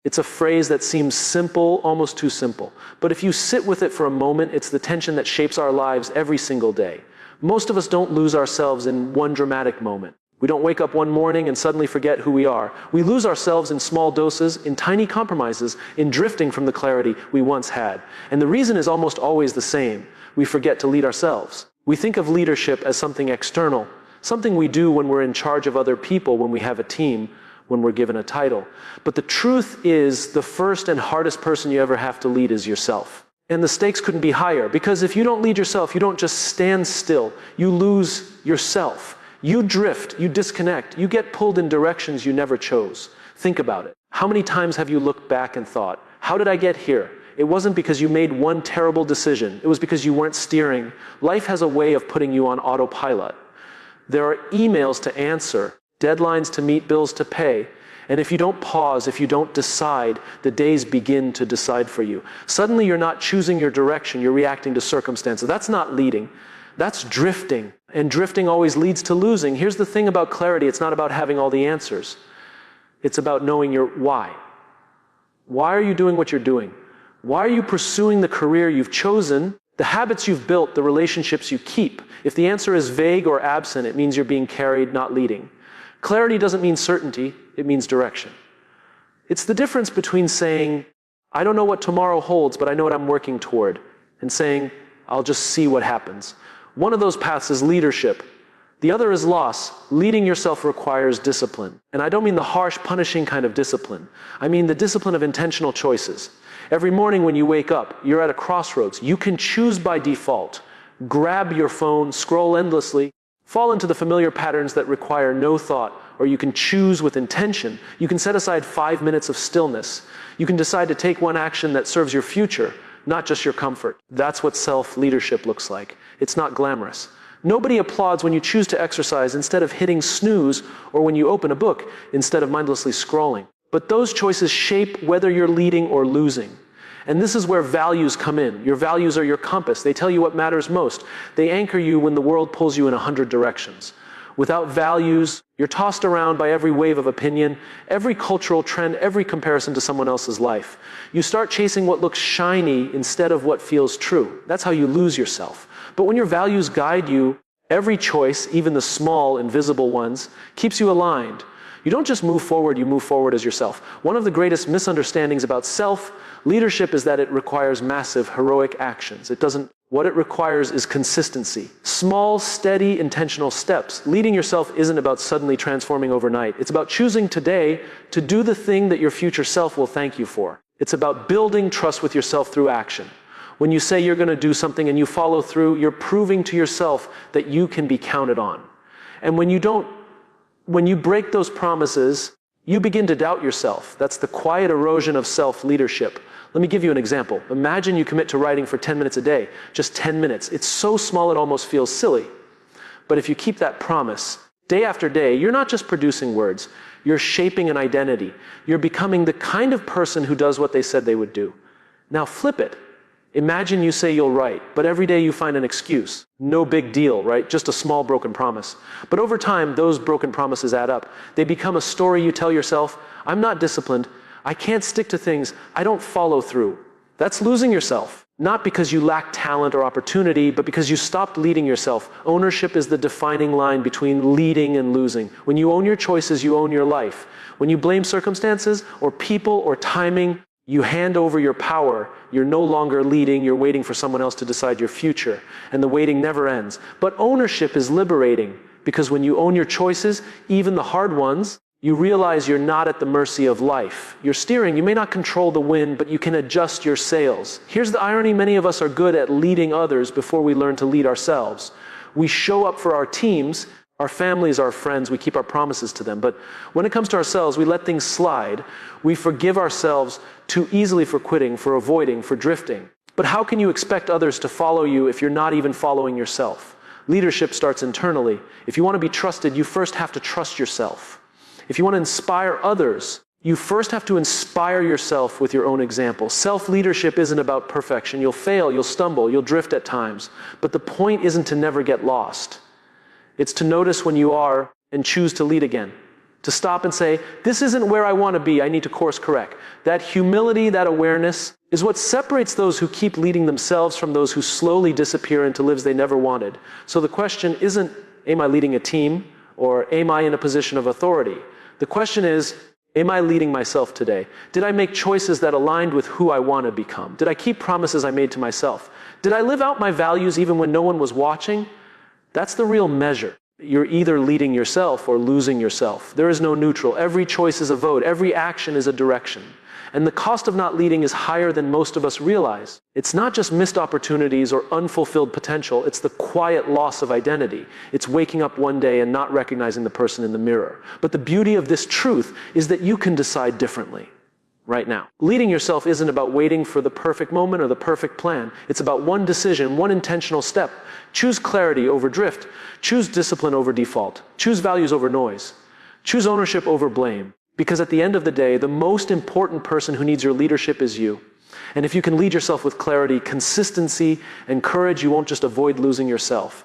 It's a phrase that seems simple, almost too simple. But if you sit with it for a moment, it's the tension that shapes our lives every single day. Most of us don't lose ourselves in one dramatic moment. We don't wake up one morning and suddenly forget who we are. We lose ourselves in small doses, in tiny compromises, in drifting from the clarity we once had. And the reason is almost always the same. We forget to lead ourselves. We think of leadership as something external, something we do when we're in charge of other people, when we have a team, when we're given a title. But the truth is, the first and hardest person you ever have to lead is yourself. And the stakes couldn't be higher, because if you don't lead yourself, you don't just stand still. You lose yourself. You drift, you disconnect, you get pulled in directions you never chose. Think about it. How many times have you looked back and thought, how did I get here? It wasn't because you made one terrible decision. It was because you weren't steering. Life has a way of putting you on autopilot. There are emails to answer, deadlines to meet, bills to pay. And if you don't pause, if you don't decide, the days begin to decide for you. Suddenly you're not choosing your direction, you're reacting to circumstances. That's not leading. That's drifting. And drifting always leads to losing. Here's the thing about clarity. It's not about having all the answers. It's about knowing your why. Why are you doing what you're doing? Why are you pursuing the career you've chosen, the habits you've built, the relationships you keep? If the answer is vague or absent, it means you're being carried, not leading. Clarity doesn't mean certainty. It means direction. It's the difference between saying, I don't know what tomorrow holds, but I know what I'm working toward, and saying, I'll just see what happens. One of those paths is leadership. The other is loss. Leading yourself requires discipline. And I don't mean the harsh, punishing kind of discipline. I mean the discipline of intentional choices. Every morning when you wake up, you're at a crossroads. You can choose by default. Grab your phone, scroll endlessly, fall into the familiar patterns that require no thought, or you can choose with intention. You can set aside 5 minutes of stillness. You can decide to take one action that serves your future, not just your comfort. That's what self-leadership looks like. It's not glamorous. Nobody applauds when you choose to exercise instead of hitting snooze, or when you open a book instead of mindlessly scrolling. But those choices shape whether you're leading or losing. And this is where values come in. Your values are your compass. They tell you what matters most. They anchor you when the world pulls you in 100 directions. Without values, you're tossed around by every wave of opinion, every cultural trend, every comparison to someone else's life. You start chasing what looks shiny instead of what feels true. That's how you lose yourself. But when your values guide you, every choice, even the small, invisible ones, keeps you aligned. You don't just move forward, you move forward as yourself. One of the greatest misunderstandings about self-leadership is that it requires massive, heroic actions. What it requires is consistency. Small, steady, intentional steps. Leading yourself isn't about suddenly transforming overnight. It's about choosing today to do the thing that your future self will thank you for. It's about building trust with yourself through action. When you say you're going to do something and you follow through, you're proving to yourself that you can be counted on. And when you break those promises, you begin to doubt yourself. That's the quiet erosion of self-leadership. Let me give you an example. Imagine you commit to writing for 10 minutes a day, just 10 minutes. It's so small it almost feels silly. But if you keep that promise, day after day, you're not just producing words, you're shaping an identity. You're becoming the kind of person who does what they said they would do. Now flip it. Imagine you say you'll write, but every day you find an excuse. No big deal, right? Just a small broken promise. But over time, those broken promises add up. They become a story you tell yourself. I'm not disciplined. I can't stick to things. I don't follow through. That's losing yourself. Not because you lack talent or opportunity, but because you stopped leading yourself. Ownership is the defining line between leading and losing. When you own your choices, you own your life. When you blame circumstances or people or timing, you hand over your power. You're no longer leading. You're waiting for someone else to decide your future. And the waiting never ends. But ownership is liberating, because when you own your choices, even the hard ones, you realize you're not at the mercy of life. You're steering. You may not control the wind, but you can adjust your sails. Here's the irony. Many of us are good at leading others before we learn to lead ourselves. We show up for our teams, our families, our friends. We keep our promises to them. But when it comes to ourselves, we let things slide. We forgive ourselves too easily for quitting, for avoiding, for drifting. But how can you expect others to follow you if you're not even following yourself? Leadership starts internally. If you want to be trusted, you first have to trust yourself. If you want to inspire others, you first have to inspire yourself with your own example. Self-leadership isn't about perfection. You'll fail, you'll stumble, you'll drift at times. But the point isn't to never get lost. It's to notice when you are and choose to lead again. To stop and say, this isn't where I want to be, I need to course correct. That humility, that awareness, is what separates those who keep leading themselves from those who slowly disappear into lives they never wanted. So the question isn't, am I leading a team, or am I in a position of authority? The question is, am I leading myself today? Did I make choices that aligned with who I want to become? Did I keep promises I made to myself? Did I live out my values even when no one was watching? That's the real measure. You're either leading yourself or losing yourself. There is no neutral. Every choice is a vote. Every action is a direction. And the cost of not leading is higher than most of us realize. It's not just missed opportunities or unfulfilled potential. It's the quiet loss of identity. It's waking up one day and not recognizing the person in the mirror. But the beauty of this truth is that you can decide differently right now. Leading yourself isn't about waiting for the perfect moment or the perfect plan. It's about one decision, one intentional step. Choose clarity over drift. Choose discipline over default. Choose values over noise. Choose ownership over blame. Because at the end of the day, the most important person who needs your leadership is you. And if you can lead yourself with clarity, consistency, and courage, you won't just avoid losing yourself.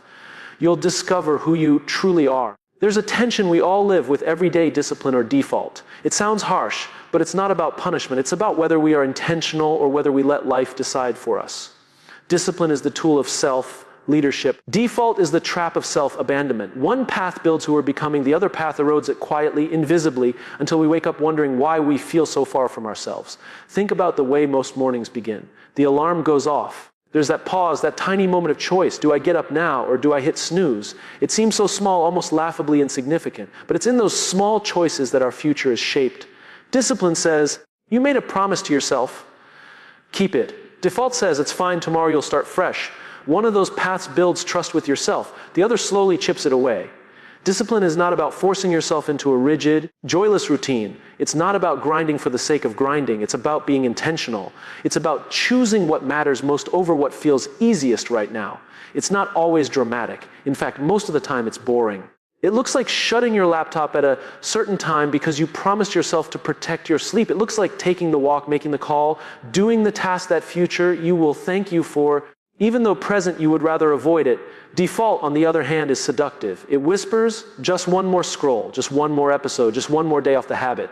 You'll discover who you truly are. There's a tension we all live with everyday discipline or default. It sounds harsh, but it's not about punishment. It's about whether we are intentional or whether we let life decide for us. Discipline is the tool of self-leadership. Default is the trap of self-abandonment. One path builds who we're becoming, the other path erodes it quietly, invisibly, until we wake up wondering why we feel so far from ourselves. Think about the way most mornings begin. The alarm goes off. There's that pause, that tiny moment of choice. Do I get up now or do I hit snooze? It seems so small, almost laughably insignificant. But it's in those small choices that our future is shaped. Discipline says, you made a promise to yourself. Keep it. Default says, it's fine, tomorrow you'll start fresh. One of those paths builds trust with yourself. The other slowly chips it away. Discipline is not about forcing yourself into a rigid, joyless routine. It's not about grinding for the sake of grinding. It's about being intentional. It's about choosing what matters most over what feels easiest right now. It's not always dramatic. In fact, most of the time it's boring. It looks like shutting your laptop at a certain time because you promised yourself to protect your sleep. It looks like taking the walk, making the call, doing the task that future you will thank you for. Even though present you would rather avoid it, default, on the other hand, is seductive. It whispers, just one more scroll, just one more episode, just one more day off the habit.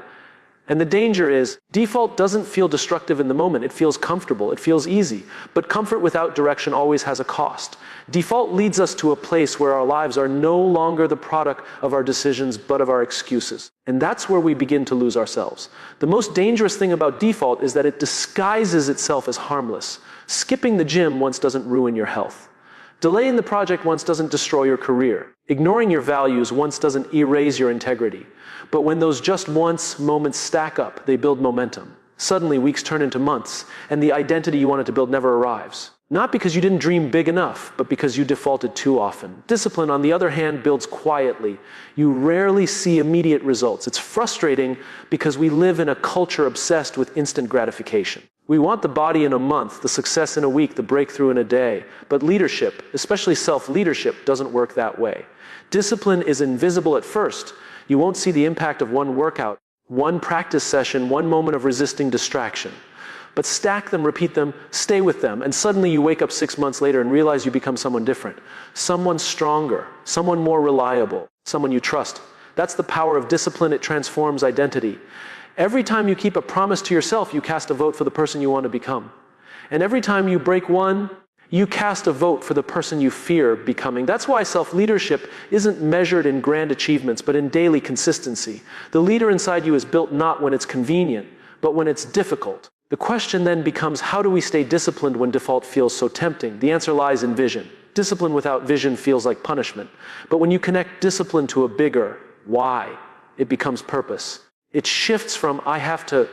And the danger is, default doesn't feel destructive in the moment. It feels comfortable. It feels easy. But comfort without direction always has a cost. Default leads us to a place where our lives are no longer the product of our decisions, but of our excuses. And that's where we begin to lose ourselves. The most dangerous thing about default is that it disguises itself as harmless. Skipping the gym once doesn't ruin your health. Delaying the project once doesn't destroy your career. Ignoring your values once doesn't erase your integrity. But when those just once moments stack up, they build momentum. Suddenly, weeks turn into months, and the identity you wanted to build never arrives. Not because you didn't dream big enough, but because you defaulted too often. Discipline, on the other hand, builds quietly. You rarely see immediate results. It's frustrating because we live in a culture obsessed with instant gratification. We want the body in a month, the success in a week, the breakthrough in a day. But leadership, especially self-leadership, doesn't work that way. Discipline is invisible at first. You won't see the impact of one workout, one practice session, one moment of resisting distraction. But stack them, repeat them, stay with them, and suddenly you wake up 6 months later and realize you become someone different. Someone stronger, someone more reliable, someone you trust. That's the power of discipline. It transforms identity. Every time you keep a promise to yourself, you cast a vote for the person you want to become. And every time you break one, you cast a vote for the person you fear becoming. That's why self-leadership isn't measured in grand achievements, but in daily consistency. The leader inside you is built not when it's convenient, but when it's difficult. The question then becomes, how do we stay disciplined when default feels so tempting? The answer lies in vision. Discipline without vision feels like punishment. But when you connect discipline to a bigger why, it becomes purpose. It shifts from I have to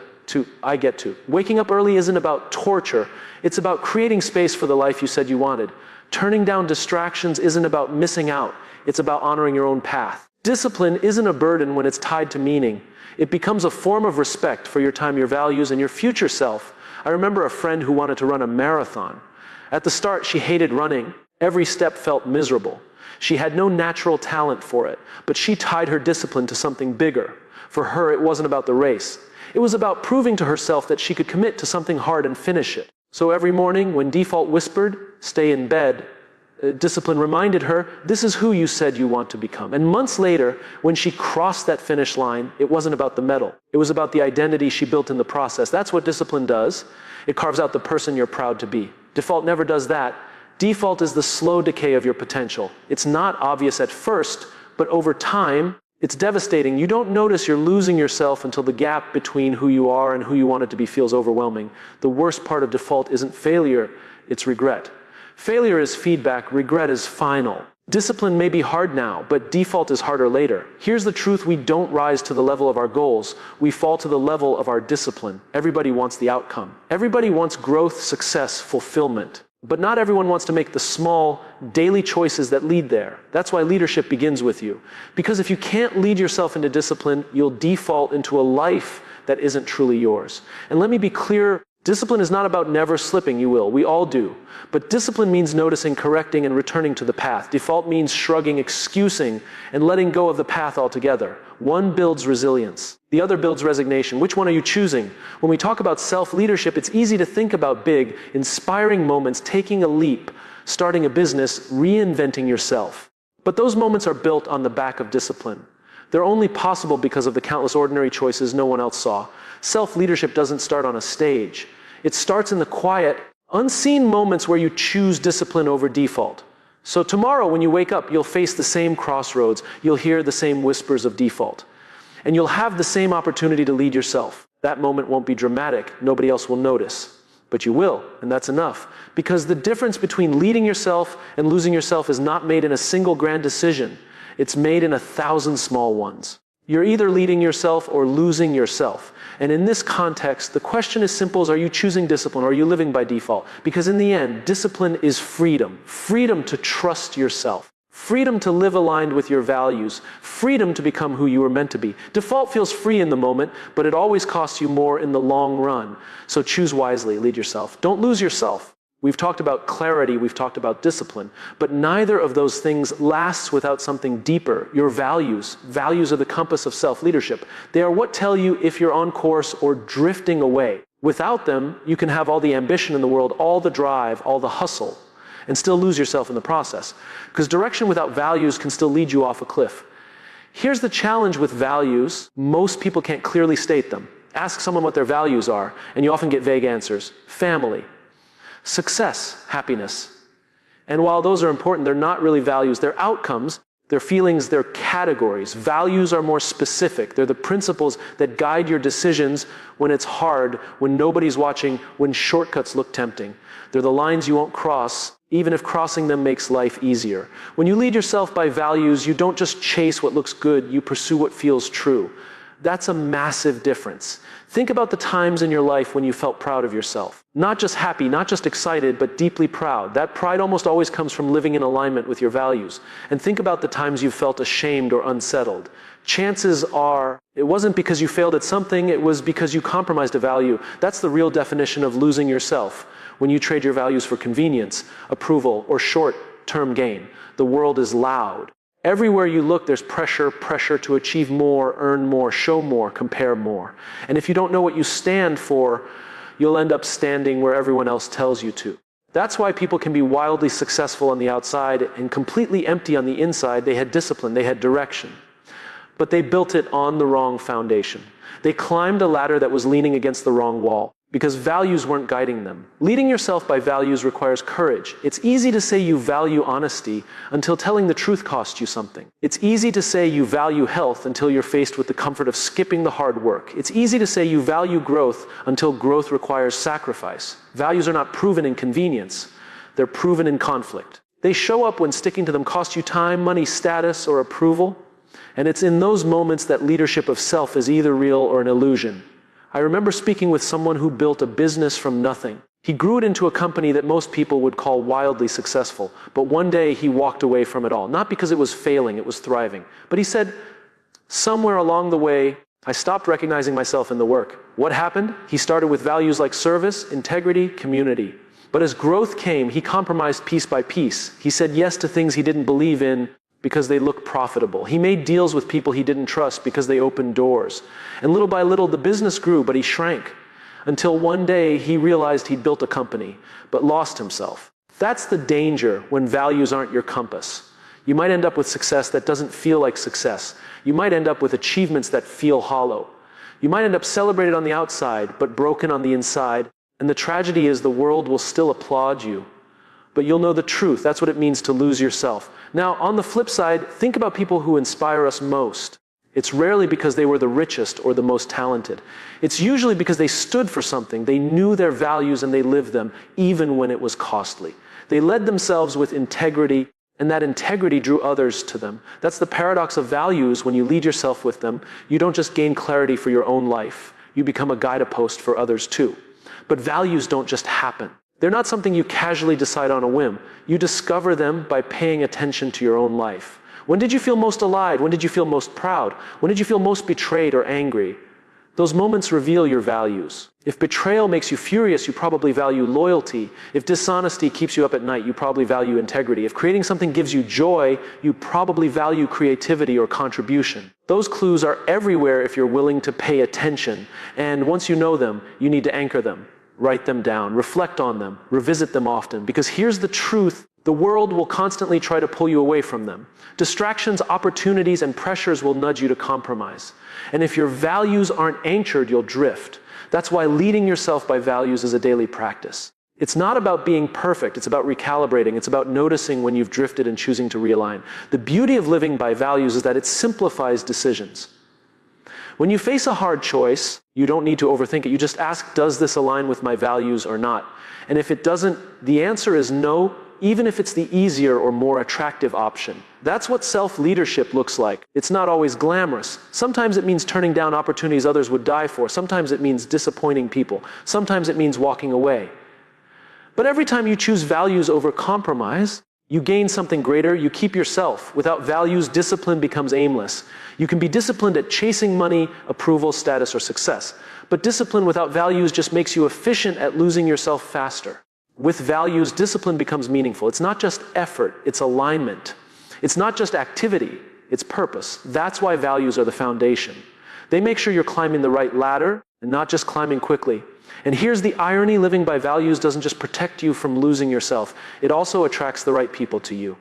I get to. Waking up early isn't about torture. It's about creating space for the life you said you wanted. Turning down distractions isn't about missing out. It's about honoring your own path. Discipline isn't a burden when it's tied to meaning. It becomes a form of respect for your time, your values, and your future self. I remember a friend who wanted to run a marathon. At the start, she hated running. Every step felt miserable. She had no natural talent for it, but she tied her discipline to something bigger. For her, it wasn't about the race. It was about proving to herself that she could commit to something hard and finish it. So every morning, when default whispered, stay in bed, discipline reminded her, this is who you said you want to become. And months later, when she crossed that finish line, it wasn't about the medal. It was about the identity she built in the process. That's what discipline does. It carves out the person you're proud to be. Default never does that. Default is the slow decay of your potential. It's not obvious at first, but over time, it's devastating. You don't notice you're losing yourself until the gap between who you are and who you want it to be feels overwhelming. The worst part of default isn't failure, it's regret. Failure is feedback, regret is final. Discipline may be hard now, but default is harder later. Here's the truth: we don't rise to the level of our goals. We fall to the level of our discipline. Everybody wants the outcome. Everybody wants growth, success, fulfillment. But not everyone wants to make the small, daily choices that lead there. That's why leadership begins with you. Because if you can't lead yourself into discipline, you'll default into a life that isn't truly yours. And let me be clear, discipline is not about never slipping, you will. We all do. But discipline means noticing, correcting, and returning to the path. Default means shrugging, excusing, and letting go of the path altogether. One builds resilience. The other builds resignation. Which one are you choosing? When we talk about self-leadership, it's easy to think about big, inspiring moments, taking a leap, starting a business, reinventing yourself. But those moments are built on the back of discipline. They're only possible because of the countless ordinary choices no one else saw. Self-leadership doesn't start on a stage. It starts in the quiet, unseen moments where you choose discipline over default. So tomorrow when you wake up, you'll face the same crossroads. You'll hear the same whispers of default. And you'll have the same opportunity to lead yourself. That moment won't be dramatic. Nobody else will notice. But you will, and that's enough. Because the difference between leading yourself and losing yourself is not made in a single grand decision. It's made in 1,000 small ones. You're either leading yourself or losing yourself. And in this context, the question is simple: are you choosing discipline or are you living by default? Because in the end, discipline is freedom. Freedom to trust yourself. Freedom to live aligned with your values. Freedom to become who you were meant to be. Default feels free in the moment, but it always costs you more in the long run. So choose wisely, lead yourself. Don't lose yourself. We've talked about clarity, we've talked about discipline, but neither of those things lasts without something deeper. Your values. Values are the compass of self-leadership. They are what tell you if you're on course or drifting away. Without them, you can have all the ambition in the world, all the drive, all the hustle, and still lose yourself in the process. Because direction without values can still lead you off a cliff. Here's the challenge with values: most people can't clearly state them. Ask someone what their values are, and you often get vague answers. Family. Success, happiness. And while those are important, they're not really values. They're outcomes, they're feelings, they're categories. Values are more specific. They're the principles that guide your decisions when it's hard, when nobody's watching, when shortcuts look tempting. They're the lines you won't cross, even if crossing them makes life easier. When you lead yourself by values, you don't just chase what looks good, you pursue what feels true. That's a massive difference. Think about the times in your life when you felt proud of yourself. Not just happy, not just excited, but deeply proud. That pride almost always comes from living in alignment with your values. And think about the times you felt ashamed or unsettled. Chances are, it wasn't because you failed at something, it was because you compromised a value. That's the real definition of losing yourself. When you trade your values for convenience, approval, or short-term gain. The world is loud. Everywhere you look, there's pressure to achieve more, earn more, show more, compare more. And if you don't know what you stand for, you'll end up standing where everyone else tells you to. That's why people can be wildly successful on the outside and completely empty on the inside. They had discipline, they had direction. But they built it on the wrong foundation. They climbed a ladder that was leaning against the wrong wall, because values weren't guiding them. Leading yourself by values requires courage. It's easy to say you value honesty until telling the truth costs you something. It's easy to say you value health until you're faced with the comfort of skipping the hard work. It's easy to say you value growth until growth requires sacrifice. Values are not proven in convenience. They're proven in conflict. They show up when sticking to them costs you time, money, status, or approval. And it's in those moments that leadership of self is either real or an illusion. I remember speaking with someone who built a business from nothing. He grew it into a company that most people would call wildly successful. But one day he walked away from it all. Not because it was failing, it was thriving. But he said, somewhere along the way, I stopped recognizing myself in the work. What happened? He started with values like service, integrity, community. But as growth came, he compromised piece by piece. He said yes to things he didn't believe in because they looked profitable. He made deals with people he didn't trust because they opened doors. And little by little, the business grew, but he shrank. Until one day, he realized he'd built a company, but lost himself. That's the danger when values aren't your compass. You might end up with success that doesn't feel like success. You might end up with achievements that feel hollow. You might end up celebrated on the outside, but broken on the inside. And the tragedy is the world will still applaud you. But you'll know the truth. That's what it means to lose yourself. Now, on the flip side, think about people who inspire us most. It's rarely because they were the richest or the most talented. It's usually because they stood for something. They knew their values and they lived them, even when it was costly. They led themselves with integrity, and that integrity drew others to them. That's the paradox of values. When you lead yourself with them, you don't just gain clarity for your own life. You become a guidepost for others too. But values don't just happen. They're not something you casually decide on a whim. You discover them by paying attention to your own life. When did you feel most alive? When did you feel most proud? When did you feel most betrayed or angry? Those moments reveal your values. If betrayal makes you furious, you probably value loyalty. If dishonesty keeps you up at night, you probably value integrity. If creating something gives you joy, you probably value creativity or contribution. Those clues are everywhere if you're willing to pay attention. And once you know them, you need to anchor them, write them down, reflect on them, revisit them often. Because here's the truth. The world will constantly try to pull you away from them. Distractions, opportunities, and pressures will nudge you to compromise. And if your values aren't anchored, you'll drift. That's why leading yourself by values is a daily practice. It's not about being perfect. It's about recalibrating. It's about noticing when you've drifted and choosing to realign. The beauty of living by values is that it simplifies decisions. When you face a hard choice, you don't need to overthink it. You just ask, does this align with my values or not? And if it doesn't, the answer is no, even if it's the easier or more attractive option. That's what self-leadership looks like. It's not always glamorous. Sometimes it means turning down opportunities others would die for. Sometimes it means disappointing people. Sometimes it means walking away. But every time you choose values over compromise, you gain something greater. You keep yourself. Without values, discipline becomes aimless. You can be disciplined at chasing money, approval, status, or success. But discipline without values just makes you efficient at losing yourself faster. With values, discipline becomes meaningful. It's not just effort, it's alignment. It's not just activity, it's purpose. That's why values are the foundation. They make sure you're climbing the right ladder and not just climbing quickly. And here's the irony: living by values doesn't just protect you from losing yourself, it also attracts the right people to you.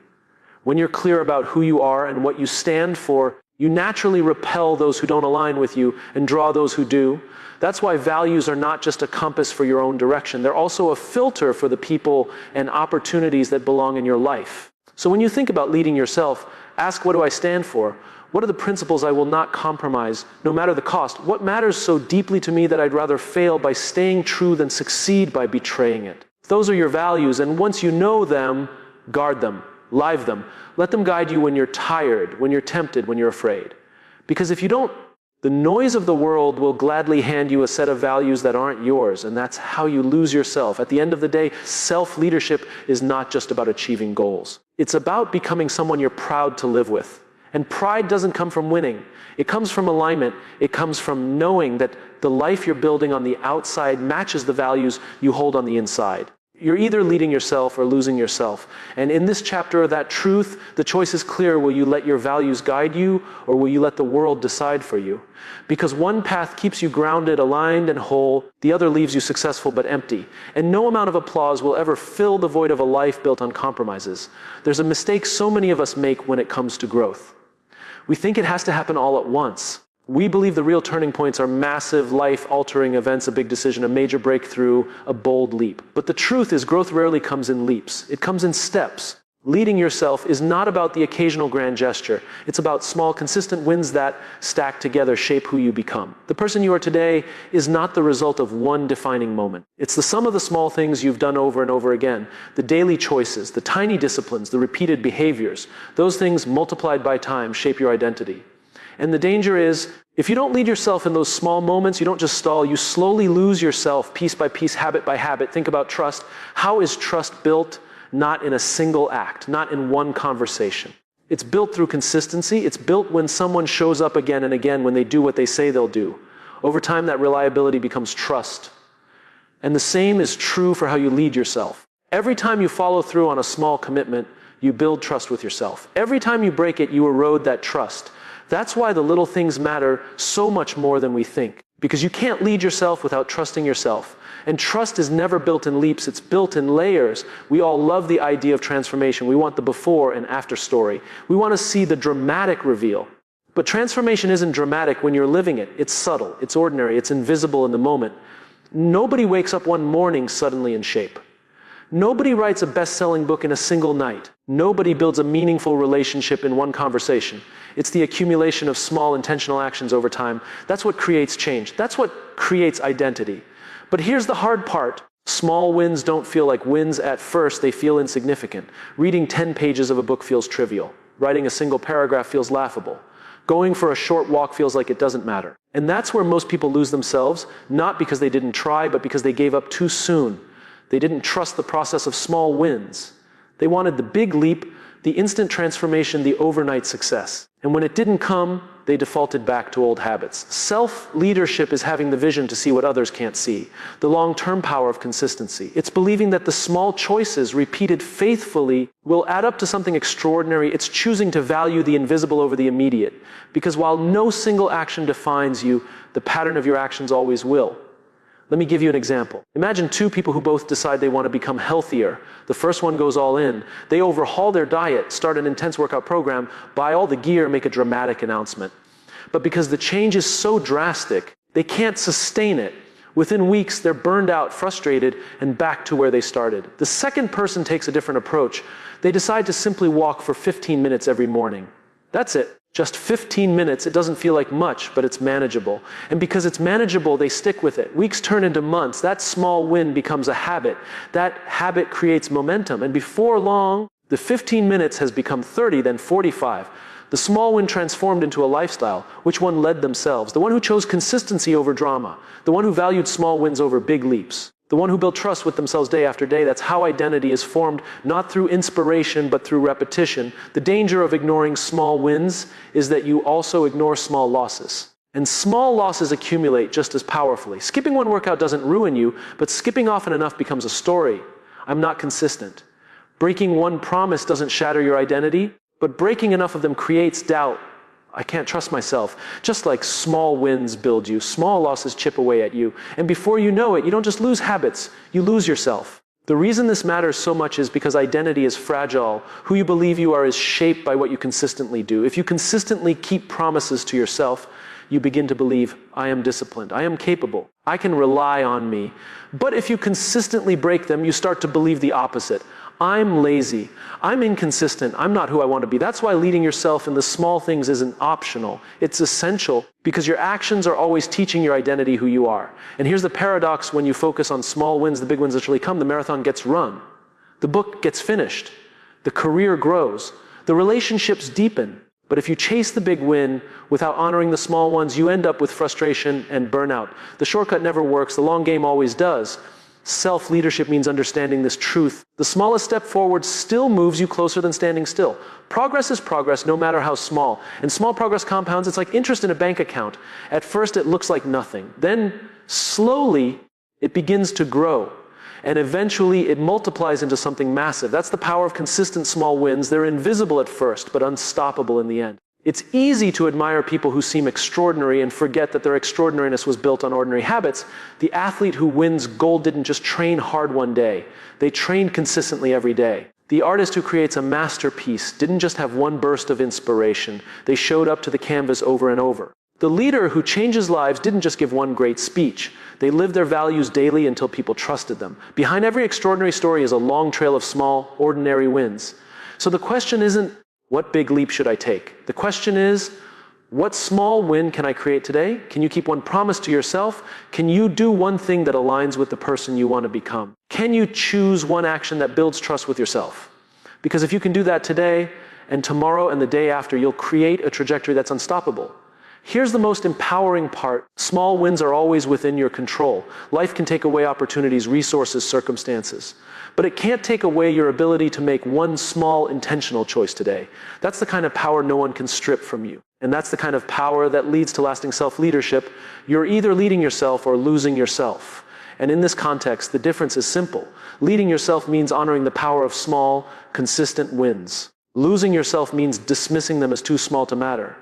When you're clear about who you are and what you stand for, you naturally repel those who don't align with you and draw those who do. That's why values are not just a compass for your own direction. They're also a filter for the people and opportunities that belong in your life. So when you think about leading yourself, ask, what do I stand for? What are the principles I will not compromise, no matter the cost? What matters so deeply to me that I'd rather fail by staying true than succeed by betraying it? Those are your values, and once you know them, guard them, live them. Let them guide you when you're tired, when you're tempted, when you're afraid. Because if you don't, the noise of the world will gladly hand you a set of values that aren't yours, and that's how you lose yourself. At the end of the day, self-leadership is not just about achieving goals. It's about becoming someone you're proud to live with. And pride doesn't come from winning. It comes from alignment. It comes from knowing that the life you're building on the outside matches the values you hold on the inside. You're either leading yourself or losing yourself. And in this chapter of that truth, the choice is clear. Will you let your values guide you, or will you let the world decide for you? Because one path keeps you grounded, aligned, and whole. The other leaves you successful but empty. And no amount of applause will ever fill the void of a life built on compromises. There's a mistake so many of us make when it comes to growth. We think it has to happen all at once. We believe the real turning points are massive, life-altering events, a big decision, a major breakthrough, a bold leap. But the truth is, growth rarely comes in leaps. It comes in steps. Leading yourself is not about the occasional grand gesture. It's about small, consistent wins that, stacked together, shape who you become. The person you are today is not the result of one defining moment. It's the sum of the small things you've done over and over again, the daily choices, the tiny disciplines, the repeated behaviors. Those things multiplied by time shape your identity. And the danger is, if you don't lead yourself in those small moments, you don't just stall, you slowly lose yourself piece by piece, habit by habit. Think about trust. How is trust built? Not in a single act, not in one conversation. It's built through consistency. It's built when someone shows up again and again, when they do what they say they'll do. Over time, that reliability becomes trust. And the same is true for how you lead yourself. Every time you follow through on a small commitment, you build trust with yourself. Every time you break it, you erode that trust. That's why the little things matter so much more than we think. Because you can't lead yourself without trusting yourself. And trust is never built in leaps, it's built in layers. We all love the idea of transformation. We want the before and after story. We want to see the dramatic reveal. But transformation isn't dramatic when you're living it. It's subtle, it's ordinary, it's invisible in the moment. Nobody wakes up one morning suddenly in shape. Nobody writes a best-selling book in a single night. Nobody builds a meaningful relationship in one conversation. It's the accumulation of small intentional actions over time. That's what creates change. That's what creates identity. But here's the hard part. Small wins don't feel like wins at first. They feel insignificant. Reading 10 pages of a book feels trivial. Writing a single paragraph feels laughable. Going for a short walk feels like it doesn't matter. And that's where most people lose themselves, not because they didn't try, but because they gave up too soon. They didn't trust the process of small wins. They wanted the big leap, the instant transformation, the overnight success. And when it didn't come, they defaulted back to old habits. Self-leadership is having the vision to see what others can't see. The long-term power of consistency. It's believing that the small choices repeated faithfully will add up to something extraordinary. It's choosing to value the invisible over the immediate. Because while no single action defines you, the pattern of your actions always will. Let me give you an example. Imagine two people who both decide they want to become healthier. The first one goes all in. They overhaul their diet, start an intense workout program, buy all the gear, make a dramatic announcement. But because the change is so drastic, they can't sustain it. Within weeks, they're burned out, frustrated, and back to where they started. The second person takes a different approach. They decide to simply walk for 15 minutes every morning. That's it. Just 15 minutes, it doesn't feel like much, but it's manageable. And because it's manageable, they stick with it. Weeks turn into months. That small win becomes a habit. That habit creates momentum. And before long, the 15 minutes has become 30, then 45. The small win transformed into a lifestyle. Which one led themselves? The one who chose consistency over drama. The one who valued small wins over big leaps. The one who built trust with themselves day after day. That's how identity is formed, not through inspiration, but through repetition. The danger of ignoring small wins is that you also ignore small losses. And small losses accumulate just as powerfully. Skipping one workout doesn't ruin you, but skipping often enough becomes a story. I'm not consistent. Breaking one promise doesn't shatter your identity, but breaking enough of them creates doubt. I can't trust myself. Just like small wins build you, small losses chip away at you. And before you know it, you don't just lose habits, you lose yourself. The reason this matters so much is because identity is fragile. Who you believe you are is shaped by what you consistently do. If you consistently keep promises to yourself, you begin to believe, I am disciplined, I am capable, I can rely on me. But if you consistently break them, you start to believe the opposite. I'm lazy, I'm inconsistent, I'm not who I want to be. That's why leading yourself in the small things isn't optional. It's essential because your actions are always teaching your identity who you are. And here's the paradox: when you focus on small wins, the big wins actually come. The marathon gets run. The book gets finished. The career grows. The relationships deepen. But if you chase the big win without honoring the small ones, you end up with frustration and burnout. The shortcut never works. The long game always does. Self-leadership means understanding this truth. The smallest step forward still moves you closer than standing still. Progress is progress, no matter how small. And small progress compounds. It's like interest in a bank account. At first, it looks like nothing. Then, slowly, it begins to grow. And eventually, it multiplies into something massive. That's the power of consistent small wins. They're invisible at first, but unstoppable in the end. It's easy to admire people who seem extraordinary and forget that their extraordinariness was built on ordinary habits. The athlete who wins gold didn't just train hard one day. They trained consistently every day. The artist who creates a masterpiece didn't just have one burst of inspiration. They showed up to the canvas over and over. The leader who changes lives didn't just give one great speech. They lived their values daily until people trusted them. Behind every extraordinary story is a long trail of small, ordinary wins. So the question isn't, what big leap should I take? The question is, what small win can I create today? Can you keep one promise to yourself? Can you do one thing that aligns with the person you want to become? Can you choose one action that builds trust with yourself? Because if you can do that today and tomorrow and the day after, you'll create a trajectory that's unstoppable. Here's the most empowering part. Small wins are always within your control. Life can take away opportunities, resources, circumstances. But it can't take away your ability to make one small intentional choice today. That's the kind of power no one can strip from you. And that's the kind of power that leads to lasting self-leadership. You're either leading yourself or losing yourself. And in this context, the difference is simple. Leading yourself means honoring the power of small, consistent wins. Losing yourself means dismissing them as too small to matter.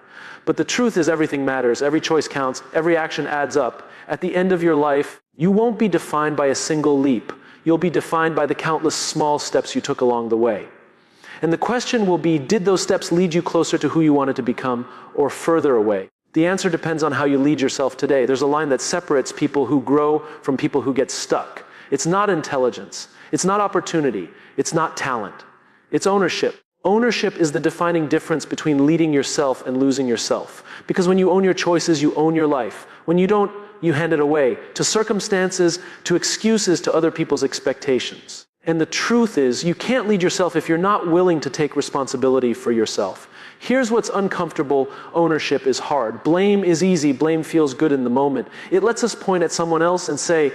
But the truth is everything matters, every choice counts, every action adds up. At the end of your life, you won't be defined by a single leap. You'll be defined by the countless small steps you took along the way. And the question will be, did those steps lead you closer to who you wanted to become or further away? The answer depends on how you lead yourself today. There's a line that separates people who grow from people who get stuck. It's not intelligence. It's not opportunity. It's not talent. It's ownership. Ownership is the defining difference between leading yourself and losing yourself. Because when you own your choices, you own your life. When you don't, you hand it away to circumstances, to excuses, to other people's expectations. And the truth is, you can't lead yourself if you're not willing to take responsibility for yourself. Here's what's uncomfortable. Ownership is hard. Blame is easy. Blame feels good in the moment. It lets us point at someone else and say,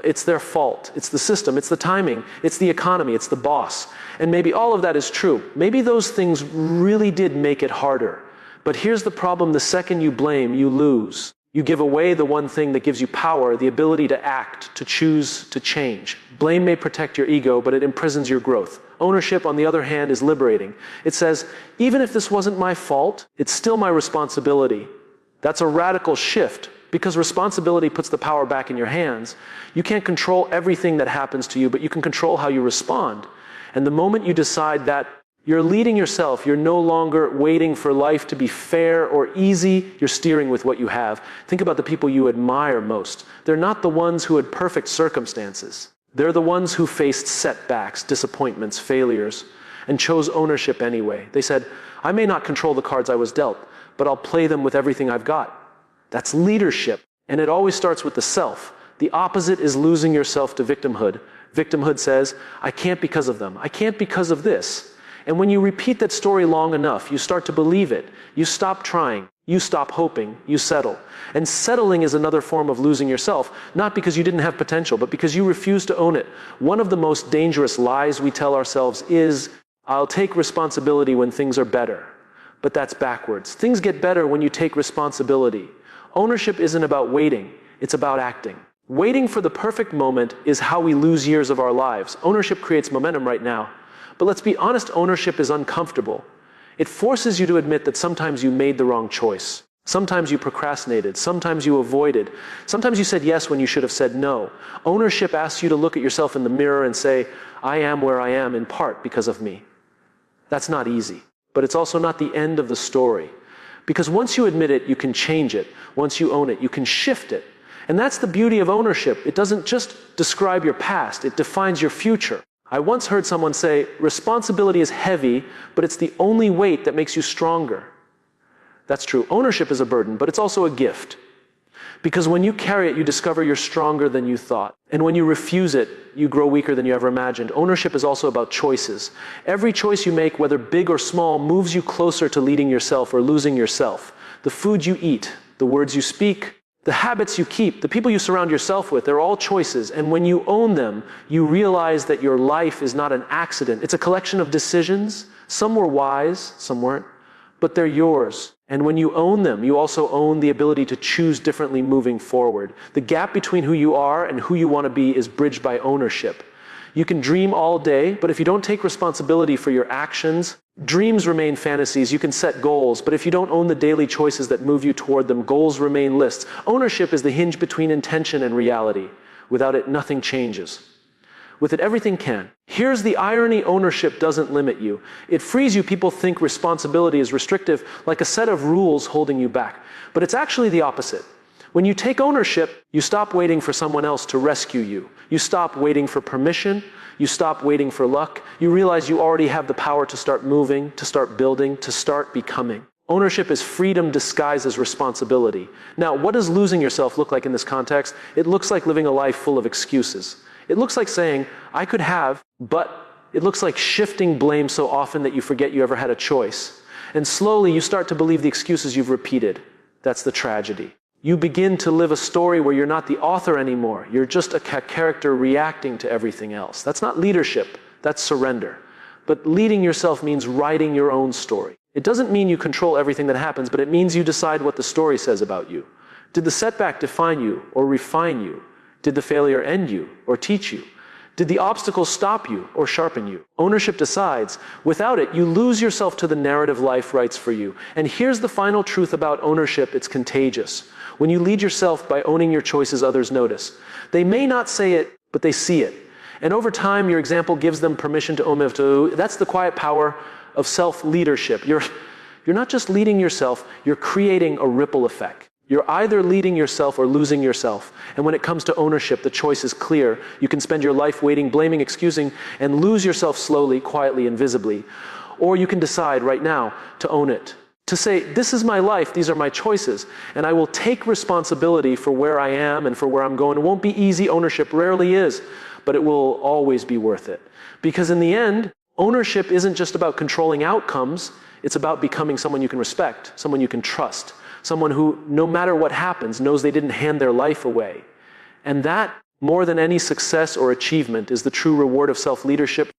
it's their fault. It's the system. It's the timing. It's the economy. It's the boss. And maybe all of that is true. Maybe those things really did make it harder. But here's the problem. The second you blame, you lose. You give away the one thing that gives you power, the ability to act, to choose, to change. Blame may protect your ego, but it imprisons your growth. Ownership, on the other hand, is liberating. It says, even if this wasn't my fault, it's still my responsibility. That's a radical shift, because responsibility puts the power back in your hands. You can't control everything that happens to you, but you can control how you respond. And the moment you decide that you're leading yourself, you're no longer waiting for life to be fair or easy, you're steering with what you have. Think about the people you admire most. They're not the ones who had perfect circumstances. They're the ones who faced setbacks, disappointments, failures, and chose ownership anyway. They said, I may not control the cards I was dealt, but I'll play them with everything I've got. That's leadership. And it always starts with the self. The opposite is losing yourself to victimhood. Victimhood says, I can't because of them. I can't because of this. And when you repeat that story long enough, you start to believe it. You stop trying. You stop hoping. You settle. And settling is another form of losing yourself, not because you didn't have potential, but because you refuse to own it. One of the most dangerous lies we tell ourselves is, I'll take responsibility when things are better. But that's backwards. Things get better when you take responsibility. Ownership isn't about waiting. It's about acting. Waiting for the perfect moment is how we lose years of our lives. Ownership creates momentum right now. But let's be honest, ownership is uncomfortable. It forces you to admit that sometimes you made the wrong choice. Sometimes you procrastinated. Sometimes you avoided. Sometimes you said yes when you should have said no. Ownership asks you to look at yourself in the mirror and say, I am where I am in part because of me. That's not easy. But it's also not the end of the story. Because once you admit it, you can change it. Once you own it, you can shift it. And that's the beauty of ownership. It doesn't just describe your past, it defines your future. I once heard someone say, responsibility is heavy, but it's the only weight that makes you stronger. That's true. Ownership is a burden, but it's also a gift. Because when you carry it, you discover you're stronger than you thought. And when you refuse it, you grow weaker than you ever imagined. Ownership is also about choices. Every choice you make, whether big or small, moves you closer to leading yourself or losing yourself. The food you eat, the words you speak, the habits you keep, the people you surround yourself with, they're all choices. And when you own them, you realize that your life is not an accident. It's a collection of decisions. Some were wise, some weren't, but they're yours. And when you own them, you also own the ability to choose differently moving forward. The gap between who you are and who you want to be is bridged by ownership. You can dream all day, but if you don't take responsibility for your actions, dreams remain fantasies. You can set goals, but if you don't own the daily choices that move you toward them, goals remain lists. Ownership is the hinge between intention and reality. Without it, nothing changes. With it, everything can. Here's the irony: ownership doesn't limit you. It frees you. People think responsibility is restrictive, like a set of rules holding you back. But it's actually the opposite. When you take ownership, you stop waiting for someone else to rescue you. You stop waiting for permission. You stop waiting for luck. You realize you already have the power to start moving, to start building, to start becoming. Ownership is freedom disguised as responsibility. Now, what does losing yourself look like in this context? It looks like living a life full of excuses. It looks like saying, I could have, but it looks like shifting blame so often that you forget you ever had a choice. And slowly you start to believe the excuses you've repeated. That's the tragedy. You begin to live a story where you're not the author anymore. You're just a character reacting to everything else. That's not leadership. That's surrender. But leading yourself means writing your own story. It doesn't mean you control everything that happens, but it means you decide what the story says about you. Did the setback define you or refine you? Did the failure end you or teach you? Did the obstacles stop you or sharpen you? Ownership decides. Without it, you lose yourself to the narrative life writes for you. And here's the final truth about ownership: it's contagious. When you lead yourself by owning your choices, others notice. They may not say it, but they see it. And over time, your example gives them permission to own it. That's the quiet power of self-leadership. You're not just leading yourself, you're creating a ripple effect. You're either leading yourself or losing yourself. And when it comes to ownership, the choice is clear. You can spend your life waiting, blaming, excusing, and lose yourself slowly, quietly, invisibly. Or you can decide right now to own it. To say, this is my life, these are my choices, and I will take responsibility for where I am and for where I'm going. It won't be easy. Ownership rarely is, but it will always be worth it. Because in the end, ownership isn't just about controlling outcomes. It's about becoming someone you can respect, someone you can trust, someone who, no matter what happens, knows they didn't hand their life away. And that, more than any success or achievement, is the true reward of self-leadership.